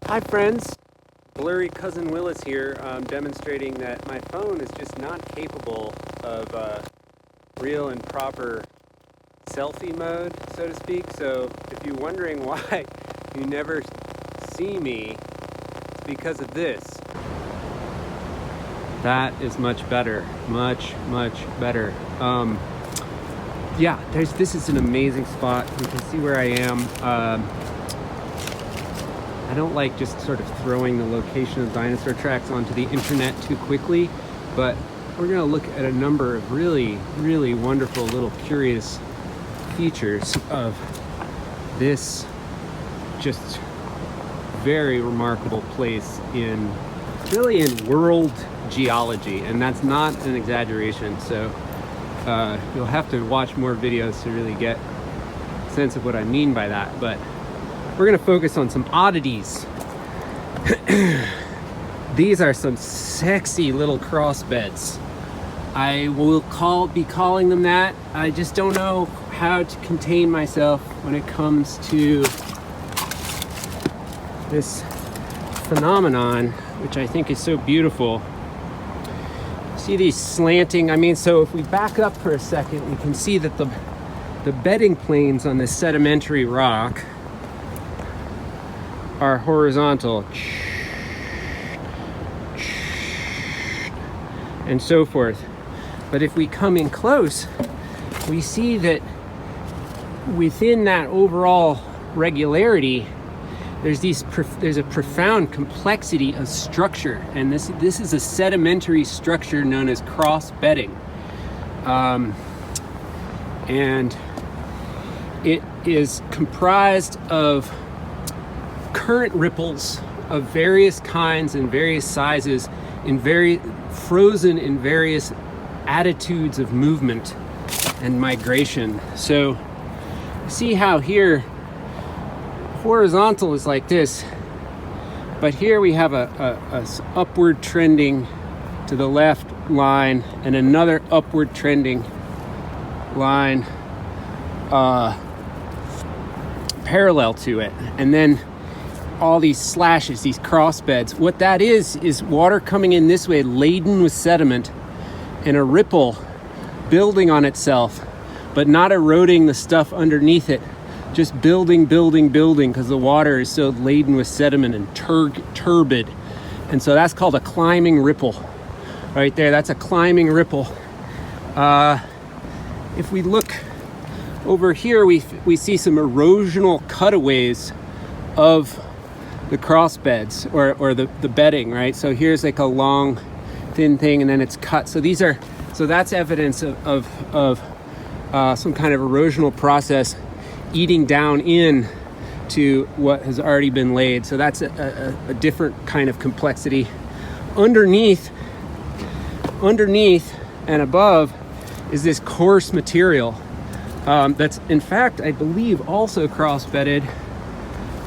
Hi friends, blurry cousin Willis here, demonstrating that my phone is just not capable of real and proper selfie mode, so to speak. So if you're wondering why you never see me, it's because of this. That is much better, much better. Yeah, this is an amazing spot. You can see where I am. I don't like just sort of throwing the location of dinosaur tracks onto the internet too quickly, but we're going to look at a number of really wonderful little curious features of this just very remarkable place in world geology, and that's not an exaggeration. So you'll have to watch more videos to really get a sense of what I mean by that, but we're going to focus on some oddities. These are some sexy little cross beds. I will be calling them that. I just don't know how to contain myself when it comes to this phenomenon, which I think is so beautiful. See these slanting, so if we back up for a second, we can see that the bedding planes on this sedimentary rock are horizontal and so forth. But if we come in close, we see that within that overall regularity, there's a profound complexity of structure, and this is a sedimentary structure known as cross bedding, and it is comprised of current ripples of various kinds and various sizes, frozen in various attitudes of movement and migration. So see how here horizontal is like this, but here we have a upward trending to the left line and another upward trending line parallel to it, and then all these slashes, these cross beds. What that is water coming in this way laden with sediment and a ripple building on itself, but not eroding the stuff underneath it, just building because the water is so laden with sediment and turbid. And so that's called a climbing ripple right there. That's a climbing ripple. If we look over here, we see some erosional cutaways of the cross beds or the bedding, right? So here's like a long thin thing and then it's cut. So that's evidence of some kind of erosional process eating down in to what has already been laid. So that's a different kind of complexity. Underneath and above is this coarse material that's in fact, I believe, also cross-bedded.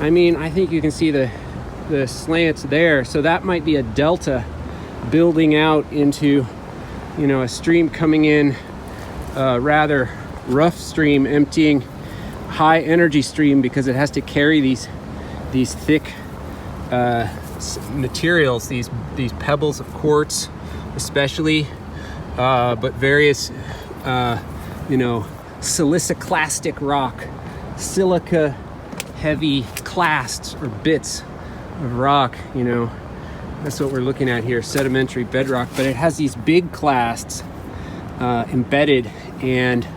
I think you can see the slants there. So that might be a delta building out into, a stream coming in, rather rough stream, emptying, high energy stream, because it has to carry these thick materials, these pebbles of quartz, especially, but various, siliciclastic rock, silica heavy clasts or bits of rock, that's what we're looking at here, sedimentary bedrock. But it has these big clasts embedded, and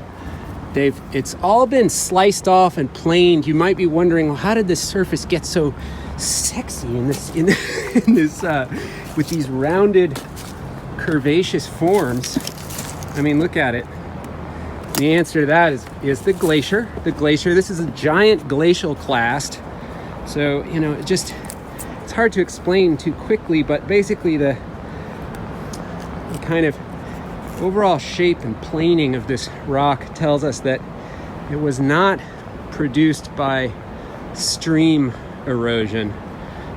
it's all been sliced off and planed. You might be wondering, well, how did this surface get so sexy in this with these rounded curvaceous forms? Look at it. The answer to that is the glacier. This is a giant glacial clast. So, it's hard to explain too quickly, but basically the kind of overall shape and planing of this rock tells us that it was not produced by stream erosion,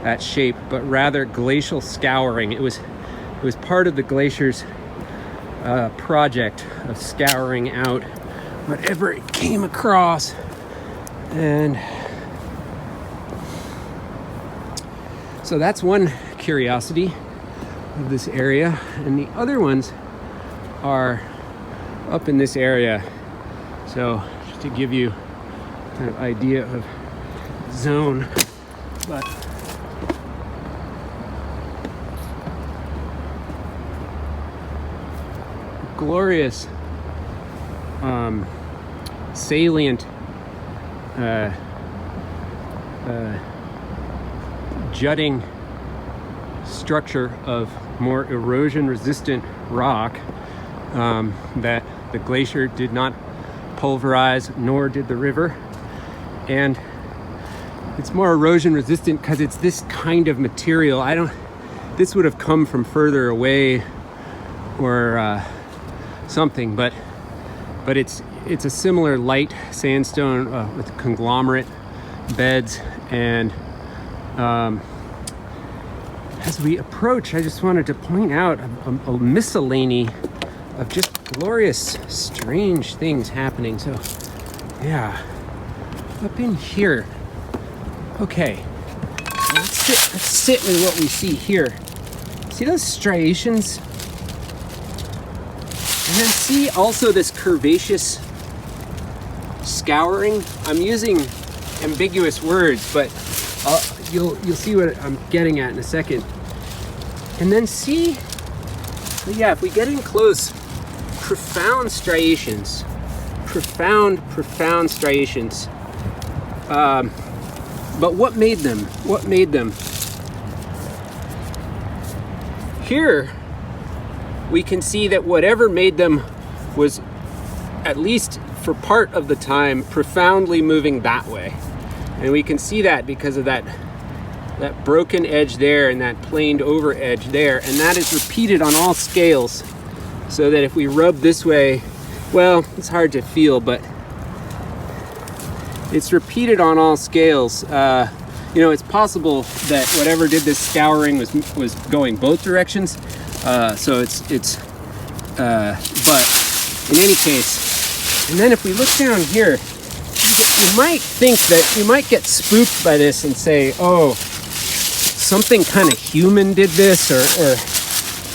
that shape, but rather glacial scouring. It was part of the glacier's project of scouring out whatever it came across. And So that's one curiosity of this area, and the other ones are up in this area. So just to give you kind of idea of zone, but glorious salient jutting structure of more erosion resistant rock that the glacier did not pulverize, nor did the river. And it's more erosion resistant because it's this kind of material. This would have come from further away or something, but it's a similar light sandstone with conglomerate beds. And as we approach, I just wanted to point out a miscellany of just glorious, strange things happening. So yeah, up in here. Okay, let's sit with what we see here. See those striations? And then see also this curvaceous scouring. I'm using ambiguous words, but you'll see what I'm getting at in a second. And then see, yeah, if we get in close, profound striations, profound striations. But what made them? What made them? Here, we can see that whatever made them was, at least for part of the time, profoundly moving that way. And we can see that because of that broken edge there and that planed over edge there. And that is repeated on all scales. So that if we rub this way, well, it's hard to feel, but it's repeated on all scales. It's possible that whatever did this scouring was going both directions. So it's but in any case, and then if we look down here, you might think that you might get spooked by this and say, oh, something kind of human did this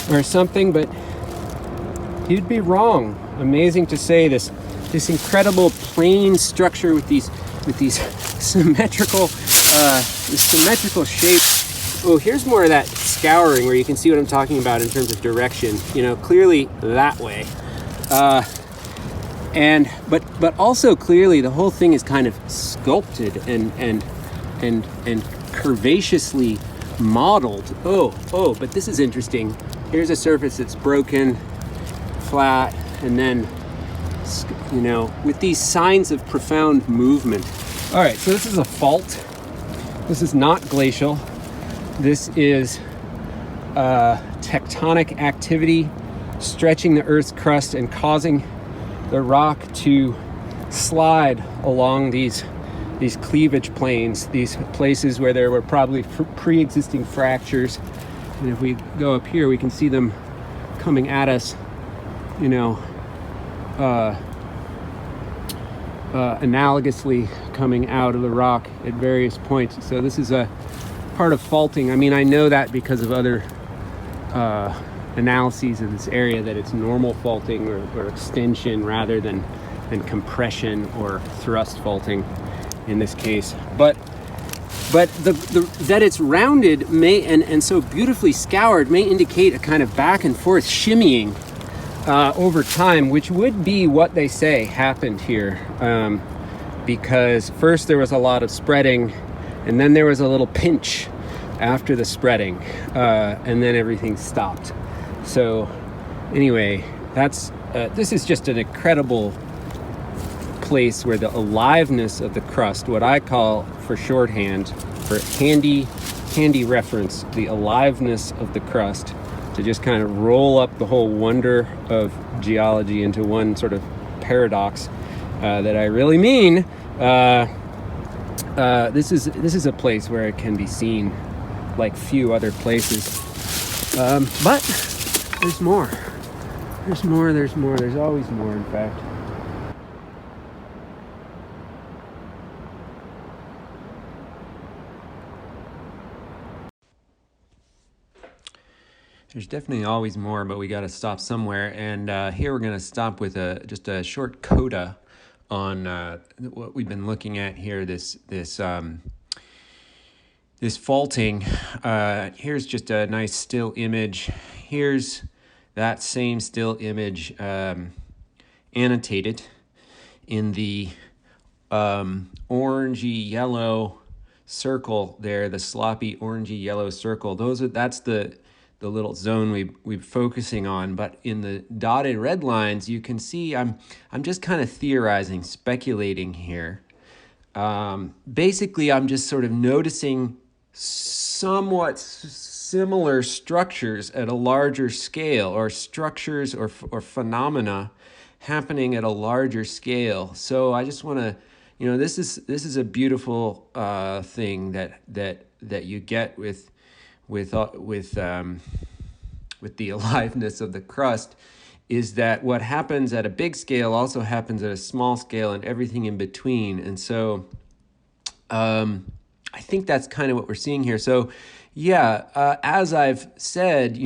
or something, but you'd be wrong. Amazing to say, this incredible plane structure with these symmetrical shapes. Oh, here's more of that scouring where you can see what I'm talking about in terms of direction. Clearly that way. But also clearly the whole thing is kind of sculpted and curvaceously modeled. Oh, but this is interesting. Here's a surface that's broken, flat, and then, with these signs of profound movement. All right, so this is a fault. This is not glacial. This is tectonic activity stretching the Earth's crust and causing the rock to slide along these cleavage planes, these places where there were probably pre-existing fractures. And if we go up here, we can see them coming at us, analogously coming out of the rock at various points. So this is a part of faulting. I mean, I know that because of other analyses of this area, that it's normal faulting or extension rather than compression or thrust faulting in this case. But that it's rounded may and so beautifully scoured may indicate a kind of back and forth shimmying over time, which would be what they say happened here, because first there was a lot of spreading, and then there was a little pinch after the spreading, and then everything stopped. So anyway, this is just an incredible place where the aliveness of the crust, what I call for shorthand, for handy reference, the aliveness of the crust, to just kind of roll up the whole wonder of geology into one sort of paradox that I really mean. This is a place where it can be seen like few other places. But there's more. There's always more, in fact. There's definitely always more, but we got to stop somewhere. And here we're going to stop with just a short coda on what we've been looking at here. This faulting. Here's just a nice still image. Here's that same still image annotated in the orangey yellow circle there, the sloppy orangey yellow circle. That's the little zone we're focusing on. But in the dotted red lines, you can see I'm just kind of theorizing, speculating here. Basically, I'm just sort of noticing somewhat similar structures at a larger scale, or structures or phenomena happening at a larger scale. So I just want to, this is a beautiful thing that you get with the aliveness of the crust, is that what happens at a big scale also happens at a small scale and everything in between. And so I think that's kind of what we're seeing here. So yeah, as I've said,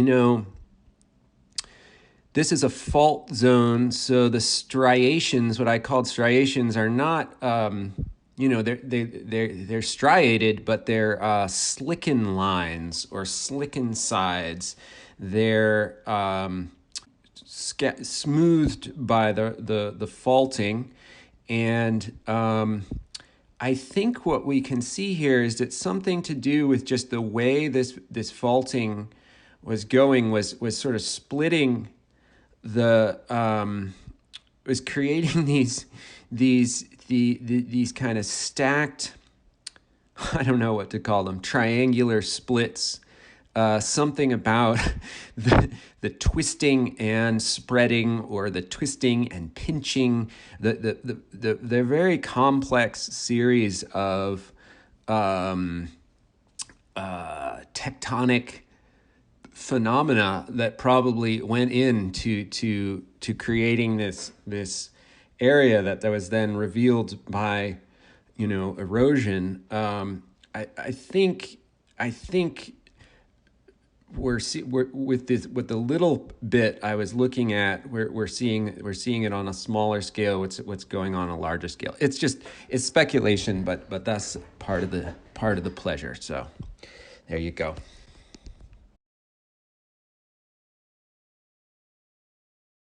this is a fault zone. So the striations, what I called striations, are not, they're striated, but they're slicken lines or slicken sides. They're smoothed by the faulting, and I think what we can see here is that something to do with just the way this faulting was going was sort of splitting was creating these kind of stacked, I don't know what to call them, triangular splits. Something about the twisting and spreading, or the twisting and pinching, the very complex series of tectonic phenomena that probably went into creating this area that was then revealed by erosion. I think we're with the little bit I was looking at, we're seeing it on a smaller scale. What's going on a larger scale? It's speculation, but that's part of the pleasure. So there you go.